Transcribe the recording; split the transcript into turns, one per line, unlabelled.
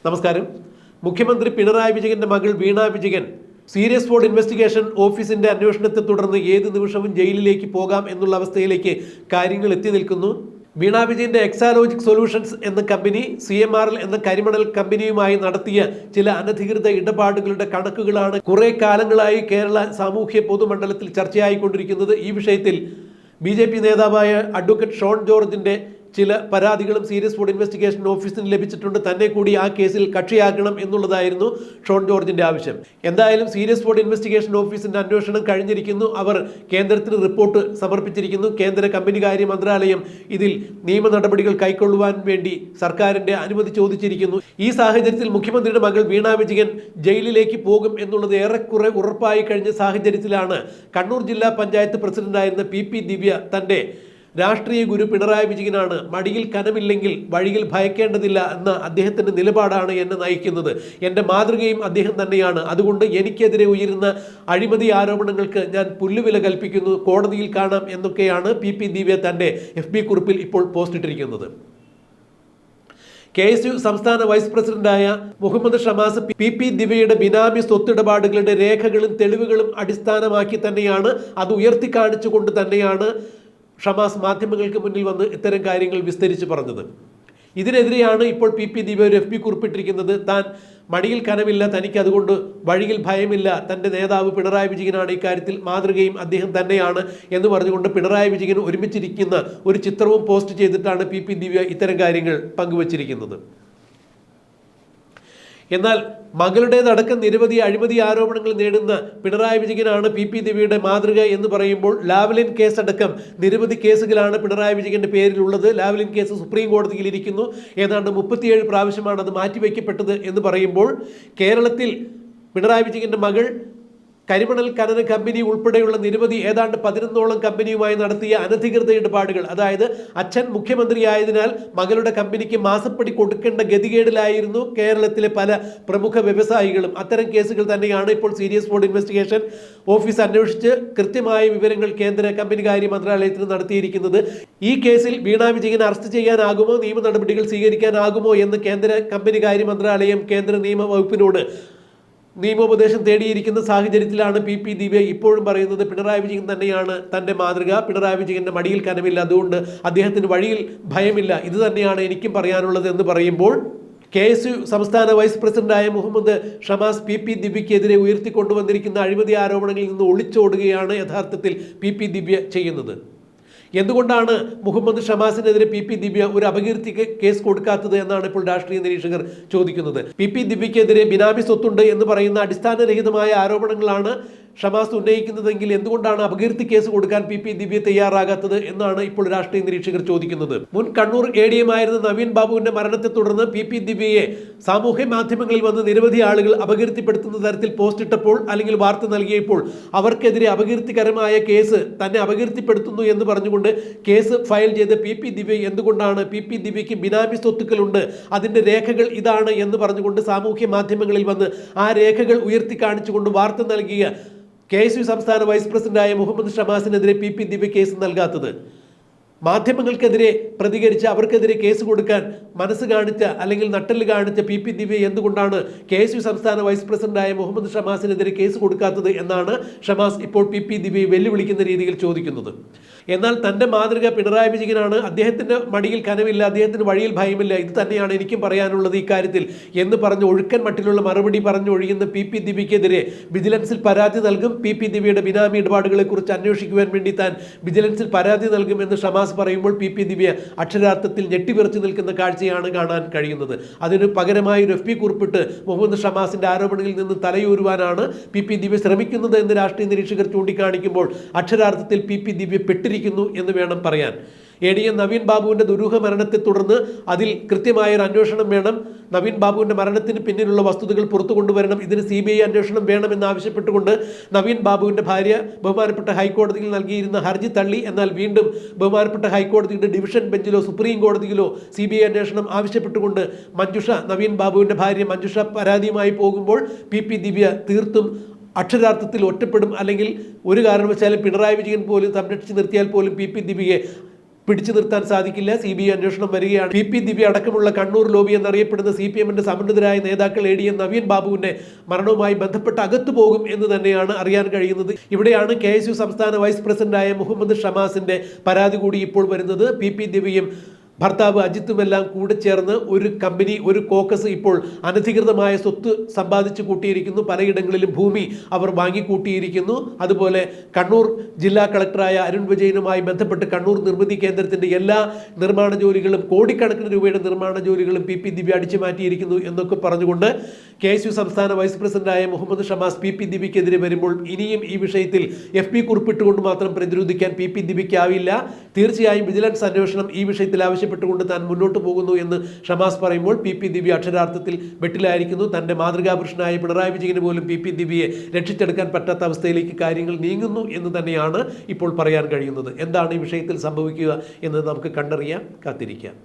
നമസ്കാരം. മുഖ്യമന്ത്രി പിണറായി വിജയന്റെ മകൾ Veena Vijayan serious fraud investigation ഓഫീസിന്റെ അന്വേഷണത്തെ തുടർന്ന് ഏത് നിമിഷവും ജയിലിലേക്ക് പോകാം എന്നുള്ള അവസ്ഥയിലേക്ക് കാര്യങ്ങൾ എത്തി നിൽക്കുന്നു. വീണ വിജയന്റെ എക്സാലോജിക് സൊല്യൂഷൻസ് എന്ന കമ്പനി CMRL എന്ന കരിമണൽ കമ്പനിയുമായി നടത്തിയ ചില അനധികൃത ഇടപാടുകളുടെ കണക്കുകളാണ് കുറെ കാലങ്ങളായി കേരള സാമൂഹ്യ പൊതുമണ്ഡലത്തിൽ ചർച്ചയായിക്കൊണ്ടിരിക്കുന്നത്. ഈ വിഷയത്തിൽ BJP നേതാവായ അഡ്വക്കേറ്റ് ഷോൺ ജോർജിന്റെ ചില പരാതികളും സീരിയസ് ഫ്രോഡ് ഇൻവെസ്റ്റിഗേഷൻ ഓഫീസിന് ലഭിച്ചിട്ടുണ്ട്. തന്നെ കൂടി ആ കേസിൽ കക്ഷിയാക്കണം എന്നുള്ളതായിരുന്നു ഷോൺ ജോർജിന്റെ ആവശ്യം. എന്തായാലും സീരിയസ് ഫ്രോഡ് ഇൻവെസ്റ്റിഗേഷൻ ഓഫീസിന്റെ അന്വേഷണം കഴിഞ്ഞിരിക്കുന്നു. അവർ കേന്ദ്രത്തിന് റിപ്പോർട്ട് സമർപ്പിച്ചിരിക്കുന്നു. കേന്ദ്ര കമ്പനികാര്യ മന്ത്രാലയം ഇതിൽ നിയമ നടപടികൾ കൈക്കൊള്ളുവാൻ വേണ്ടി സർക്കാരിന്റെ അനുമതി ചോദിച്ചിരിക്കുന്നു. ഈ സാഹചര്യത്തിൽ മുഖ്യമന്ത്രിയുടെ മകൾ വീണ വിജയൻ ജയിലിലേക്ക് പോകും എന്നുള്ളത് ഏറെക്കുറെ ഉറപ്പായി കഴിഞ്ഞ സാഹചര്യത്തിലാണ് കണ്ണൂർ ജില്ലാ പഞ്ചായത്ത് പ്രസിഡന്റായിരുന്ന PP ദിവ്യ തന്റെ രാഷ്ട്രീയ ഗുരു പിണറായി വിജയനാണ് മടിയിൽ കനമില്ലെങ്കിൽ വഴിയിൽ ഭയക്കേണ്ടതില്ല എന്ന അദ്ദേഹത്തിൻ്റെ നിലപാടാണ് എന്നെ നയിക്കുന്നത്. എൻ്റെ മാതൃകയും അദ്ദേഹം തന്നെയാണ്. അതുകൊണ്ട് എനിക്കെതിരെ ഉയരുന്ന അഴിമതി ആരോപണങ്ങൾക്ക് ഞാൻ പുല്ലുവില കൽപ്പിക്കുന്നു, കോടതിയിൽ കാണാം എന്നൊക്കെയാണ് PP ദിവ്യ തൻ്റെ FB കുറിപ്പിൽ ഇപ്പോൾ പോസ്റ്റ് ഇട്ടിരിക്കുന്നത്. KSU സംസ്ഥാന വൈസ് പ്രസിഡന്റായ മുഹമ്മദ് ഷമാസ് PP ദിവ്യയുടെ ബിനാമി സ്വത്തിടപാടുകളുടെ രേഖകളും തെളിവുകളും അടിസ്ഥാനമാക്കി തന്നെയാണ്, അത് ഉയർത്തിക്കാണിച്ചുകൊണ്ട് തന്നെയാണ് ഷമാസ് മാധ്യമങ്ങൾക്ക് മുന്നിൽ വന്ന് ഇത്തരം കാര്യങ്ങൾ വിസ്തരിച്ച് പറഞ്ഞത്. ഇതിനെതിരെയാണ് ഇപ്പോൾ PP ദിവ്യ ഒരു FB കുറിപ്പിട്ടിരിക്കുന്നത്. താൻ മടിയിൽ കനമില്ല, തനിക്ക് അതുകൊണ്ട് വഴിയിൽ ഭയമില്ല, തൻ്റെ നേതാവ് പിണറായി വിജയനാണ് ഇക്കാര്യത്തിൽ മാതൃകയും അദ്ദേഹം തന്നെയാണ് എന്ന് പറഞ്ഞുകൊണ്ട് പിണറായി വിജയൻ ഒരുമിച്ചിരിക്കുന്ന ഒരു ചിത്രവും പോസ്റ്റ് ചെയ്തിട്ടാണ് PP ദിവ്യ ഇത്തരം കാര്യങ്ങൾ പങ്കുവച്ചിരിക്കുന്നത്. എന്നാൽ മകളുടേതടക്കം നിരവധി അഴിമതി ആരോപണങ്ങൾ നേടുന്ന പിണറായി വിജയനാണ് PP ദിവ്യയുടെ മാതൃക എന്ന് പറയുമ്പോൾ ലാവ്ലിൻ കേസടക്കം നിരവധി കേസുകളാണ് പിണറായി വിജയന്റെ പേരിലുള്ളത്. ലാവ്ലിൻ കേസ് സുപ്രീം കോടതിയിൽ ഇരിക്കുന്നു. ഏതാണ്ട് 37 പ്രാവശ്യമാണ് അത് മാറ്റിവെക്കപ്പെട്ടത് എന്ന് പറയുമ്പോൾ കേരളത്തിൽ പിണറായി വിജയന്റെ മകൾ കരിമണൽ ഖനന കമ്പനി ഉൾപ്പെടെയുള്ള നിരവധി ഏതാണ്ട് 11ഓളം കമ്പനിയുമായി നടത്തിയ അനധികൃത ഇടപാടുകൾ, അതായത് അച്ഛൻ മുഖ്യമന്ത്രിയായതിനാൽ മകളുടെ കമ്പനിക്ക് മാസപ്പടി കൊടുക്കേണ്ട ഗതികേടിലായിരുന്നു കേരളത്തിലെ പല പ്രമുഖ വ്യവസായികളും. അത്തരം കേസുകൾ തന്നെയാണ് ഇപ്പോൾ സീരിയസ് ഫ്രോഡ് ഇൻവെസ്റ്റിഗേഷൻ ഓഫീസ് അന്വേഷിച്ച് കൃത്യമായ വിവരങ്ങൾ കേന്ദ്ര കമ്പനികാര്യ മന്ത്രാലയത്തിന് നടത്തിയിരിക്കുന്നത്. ഈ കേസിൽ വീണ വിജയൻ അറസ്റ്റ് ചെയ്യാനാകുമോ, നിയമ നടപടികൾ സ്വീകരിക്കാനാകുമോ എന്ന് കേന്ദ്ര കമ്പനികാര്യ മന്ത്രാലയം കേന്ദ്ര നിയമ വകുപ്പിനോട് നിയമോപദേശം തേടിയിരിക്കുന്ന സാഹചര്യത്തിലാണ് PP ദിവ്യ ഇപ്പോഴും പറയുന്നത് പിണറായി വിജയൻ തന്നെയാണ് തൻ്റെ മാതൃക, പിണറായി വിജയൻ്റെ മടിയിൽ കനമില്ല, അതുകൊണ്ട് അദ്ദേഹത്തിന് വഴിയിൽ ഭയമില്ല, ഇത് തന്നെയാണ് എനിക്കും പറയാനുള്ളത് എന്ന് പറയുമ്പോൾ KSU സംസ്ഥാന വൈസ് പ്രസിഡന്റായ മുഹമ്മദ് ഷമാസ് PP ദിവ്യക്കെതിരെ ഉയർത്തിക്കൊണ്ടുവന്നിരിക്കുന്ന അഴിമതി ആരോപണങ്ങളിൽ നിന്ന് ഒളിച്ചോടുകയാണ് യഥാർത്ഥത്തിൽ PP ദിവ്യ ചെയ്യുന്നത്. എന്തുകൊണ്ടാണ് മുഹമ്മദ് ഷമാസിനെതിരെ PP ദിവ്യ ഒരു അപകീർത്തി കേസ് കൊടുക്കാത്തത് എന്നാണ് ഇപ്പോൾ രാഷ്ട്രീയ നിരീക്ഷകർ ചോദിക്കുന്നത്. PP ദിവ്യക്കെതിരെ ബിനാമി സ്വത്തുണ്ട് എന്ന് പറയുന്ന അടിസ്ഥാനരഹിതമായ ആരോപണങ്ങളാണ് ഷമാസ് ഉന്നയിക്കുന്നതെങ്കിൽ എന്തുകൊണ്ടാണ് അപകീർത്തി കേസ് കൊടുക്കാൻ PP ദിവ്യ തയ്യാറാകാത്തത് എന്നാണ് ഇപ്പോൾ രാഷ്ട്രീയ നിരീക്ഷകർ ചോദിക്കുന്നത്. മുൻ കണ്ണൂർ ADM ആയിരുന്ന നവീൻ ബാബുവിന്റെ മരണത്തെ തുടർന്ന് PP ദിവ്യയെ സാമൂഹ്യ മാധ്യമങ്ങളിൽ വന്ന് നിരവധി ആളുകൾ അപകീർത്തിപ്പെടുത്തുന്ന തരത്തിൽ പോസ്റ്റ് ഇട്ടപ്പോൾ അല്ലെങ്കിൽ വാർത്ത നൽകിയപ്പോൾ അവർക്കെതിരെ അപകീർത്തികരമായ കേസ്, തന്നെ അപകീർത്തിപ്പെടുത്തുന്നു എന്ന് പറഞ്ഞുകൊണ്ട് കേസ് ഫയൽ ചെയ്ത PP ദിവ്യ എന്തുകൊണ്ടാണ് PP ദിവ്യയ്ക്ക് ബിനാമി സ്വത്തുക്കളുണ്ട്, അതിൻ്റെ രേഖകൾ ഇതാണ് എന്ന് പറഞ്ഞുകൊണ്ട് സാമൂഹ്യ മാധ്യമങ്ങളിൽ വന്ന് ആ രേഖകൾ ഉയർത്തി കാണിച്ചുകൊണ്ട് വാർത്ത നൽകിയ KSU സംസ്ഥാന വൈസ് പ്രസിഡന്റായ മുഹമ്മദ് ഷമാസിനെതിരെ PP ദിവ്യ കേസ് നൽകാത്തത്? മാധ്യമങ്ങൾക്കെതിരെ പ്രതികരിച്ച് അവർക്കെതിരെ കേസ് കൊടുക്കാൻ മനസ്സ് കാണിച്ച അല്ലെങ്കിൽ നട്ടെല്ല് കാണിച്ച PP ദിവ്യ എന്തുകൊണ്ടാണ് KSU സംസ്ഥാന വൈസ് പ്രസിഡന്റായ മുഹമ്മദ് ഷമാസിനെതിരെ കേസ് കൊടുക്കാത്തത് എന്നാണ് ഷമാസ് ഇപ്പോൾ PP ദിവ്യയെ വെല്ലുവിളിക്കുന്ന രീതിയിൽ ചോദിക്കുന്നത്. എന്നാൽ തൻ്റെ മാതൃക പിണറായി വിജയനാണ്, അദ്ദേഹത്തിൻ്റെ മടിയിൽ കനമില്ല, അദ്ദേഹത്തിന് വഴിയിൽ ഭയമില്ല, ഇത് തന്നെയാണ് എനിക്കും പറയാനുള്ളത് ഇക്കാര്യത്തിൽ എന്ന് പറഞ്ഞ് ഒഴുക്കൻ മട്ടിലുള്ള മറുപടി പറഞ്ഞൊഴിയുന്ന PP ദിവ്യക്കെതിരെ വിജിലൻസിൽ പരാതി നൽകും. PP ദിവ്യയുടെ ബിനാമി ഇടപാടുകളെക്കുറിച്ച് അന്വേഷിക്കുവാൻ വേണ്ടി താൻ വിജിലൻസിൽ പരാതി നൽകുമെന്ന് ഷമാസ് പറയുമ്പോൾ PP ദിവ്യ അക്ഷരാർത്ഥത്തിൽ ഞെട്ടിവിറച്ചു നിൽക്കുന്ന കാഴ്ചയാണ് കാണാൻ കഴിയുന്നത്. അതിന് പകരമായി ഒരു FB കുറിപ്പിട്ട് മുഹമ്മദ് ഷമാസിന്റെ ആരോപണങ്ങളിൽ നിന്ന് തലയൂരുവാനാണ് PP ദിവ്യ ശ്രമിക്കുന്നത് എന്ന് രാഷ്ട്രീയ നിരീക്ഷകർ ചൂണ്ടിക്കാണിക്കുമ്പോൾ അക്ഷരാർത്ഥത്തിൽ PP ദിവ്യ പെട്ടിരിക്കുന്നു എന്ന് വേണം പറയാൻ. ADM നവീൻ ബാബുവിൻ്റെ ദുരൂഹ മരണത്തെ തുടർന്ന് അതിൽ കൃത്യമായൊരു അന്വേഷണം വേണം. നവീൻ ബാബുവിൻ്റെ മരണത്തിന് പിന്നിലുള്ള വസ്തുതകൾ പുറത്തു കൊണ്ടുവരണം. ഇതിന് CBI അന്വേഷണം വേണമെന്നാവശ്യപ്പെട്ടുകൊണ്ട് നവീൻ ബാബുവിൻ്റെ ഭാര്യ ബഹുമാനപ്പെട്ട ഹൈക്കോടതിയിൽ നൽകിയിരുന്ന ഹർജി തള്ളി. എന്നാൽ വീണ്ടും ബഹുമാനപ്പെട്ട ഹൈക്കോടതിയുടെ ഡിവിഷൻ ബെഞ്ചിലോ സുപ്രീം കോടതിയിലോ CBI അന്വേഷണം ആവശ്യപ്പെട്ടുകൊണ്ട് മഞ്ജുഷ, നവീൻ ബാബുവിൻ്റെ ഭാര്യ മഞ്ജുഷ പരാതിയുമായി പോകുമ്പോൾ PP ദിവ്യ തീർത്തും അക്ഷരാർത്ഥത്തിൽ ഒറ്റപ്പെടും. അല്ലെങ്കിൽ ഒരു കാരണവശാലും പിണറായി വിജയൻ പോലും സംരക്ഷിച്ച് നിർത്തിയാൽ പോലും PP ദിവ്യയെ പിടിച്ചു നിർത്താൻ സാധിക്കില്ല. CBI അന്വേഷണം വരികയാണ്. PP ദിവ്യ അടക്കമുള്ള കണ്ണൂർ ലോബി എന്നറിയപ്പെടുന്ന CPM-ന്റെ സമന്വിതരായ നേതാക്കൾ ADM നവീൻ ബാബുവിന്റെ മരണവുമായി ബന്ധപ്പെട്ട് അകത്തു പോകും എന്ന് തന്നെയാണ് അറിയാൻ കഴിയുന്നത്. ഇവിടെയാണ് KSU സംസ്ഥാന വൈസ് പ്രസിഡന്റായ മുഹമ്മദ് ഷമാസിന്റെ പരാതി കൂടി ഇപ്പോൾ വരുന്നത്. PP ദിവ്യയും ഭർത്താവ് അജിത്തുമെല്ലാം കൂടെ ചേർന്ന് ഒരു കമ്പനി, ഒരു കോക്കസ് ഇപ്പോൾ അനധികൃതമായ സ്വത്ത് സമ്പാദിച്ചു കൂട്ടിയിരിക്കുന്നു. പലയിടങ്ങളിലും ഭൂമി അവർ വാങ്ങിക്കൂട്ടിയിരിക്കുന്നു. അതുപോലെ കണ്ണൂർ ജില്ലാ കളക്ടറായ അരുൺ വിജയനുമായി ബന്ധപ്പെട്ട് കണ്ണൂർ നിർമ്മിതി കേന്ദ്രത്തിൻ്റെ എല്ലാ നിർമ്മാണ ജോലികളും, കോടിക്കണക്കിന് രൂപയുടെ നിർമ്മാണ ജോലികളും PP ദിവ്യ അടിച്ചു മാറ്റിയിരിക്കുന്നു എന്നൊക്കെ പറഞ്ഞുകൊണ്ട് KSU സംസ്ഥാന വൈസ് പ്രസിഡന്റായ മുഹമ്മദ് ഷമാസ് PP ദിവ്യക്കെതിരെ വരുമ്പോൾ ഇനിയും ഈ വിഷയത്തിൽ FB കുറിപ്പിട്ടുകൊണ്ട് മാത്രം പ്രതിരോധിക്കാൻ PP ദിവ്യയ്ക്കാവില്ല. തീർച്ചയായും വിജിലൻസ് അന്വേഷണം ഈ വിഷയത്തിൽ ആവശ്യപ്പെട്ടുകൊണ്ട് താൻ മുന്നോട്ട് പോകുന്നു എന്ന് ഷമാസ് പറയുമ്പോൾ PP ദിവ്യ അക്ഷരാർത്ഥത്തിൽ വെട്ടിലായിരിക്കുന്നു. തൻ്റെ മാതൃകാപുരുഷനായ പിണറായി വിജയന് പോലും PP ദിവ്യയെ രക്ഷിച്ചെടുക്കാൻ പറ്റാത്ത അവസ്ഥയിലേക്ക് കാര്യങ്ങൾ നീങ്ങുന്നു എന്ന് തന്നെയാണ് ഇപ്പോൾ പറയാൻ കഴിയുന്നത്. എന്താണ് ഈ വിഷയത്തിൽ സംഭവിക്കുക എന്ന് നമുക്ക് കണ്ടറിയാം, കാത്തിരിക്കാം.